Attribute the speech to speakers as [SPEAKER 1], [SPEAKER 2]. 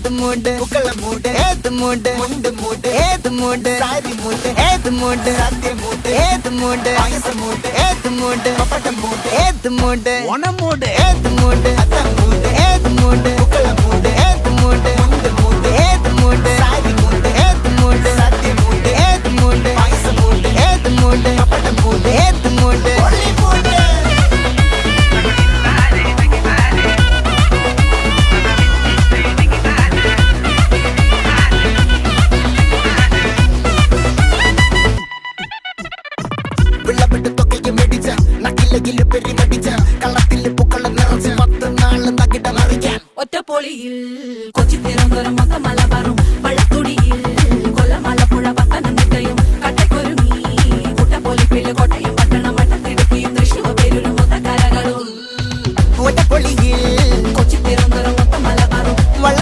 [SPEAKER 1] ഏത് മൂട് പുക്കള മൂട് ഏത് മൂട് മുണ്ട് മൂട് ഏത് മൂട് സാരി മൂട് ഏത് മൂട് സദ്യ മൂട് ഏത് മൂട് പായസ മൂട് ഏത് മൂട് പപ്പടം മൂട് ഏത് മൂട് ഓണം മൂട് ഏത് മൂട് അത്തം മൂട് ഏത് മൂട് പുക്കള മൂട് ഏത് മൂട് മുണ്ട് മൂട് ഏത് മൂട് സാരി മൂട് ഏത് മൂട് സദ്യ മൂട് ഏത് മൂട് പായസ മൂട് ഏത് മൂട് പപ്പടം മൂട് ഏത് മൂട് ഒളി മൂട്
[SPEAKER 2] ഒറ്റപ്പൊളിയിൽ കൊച്ചി തിരുവനന്തപുരം മൊത്തമല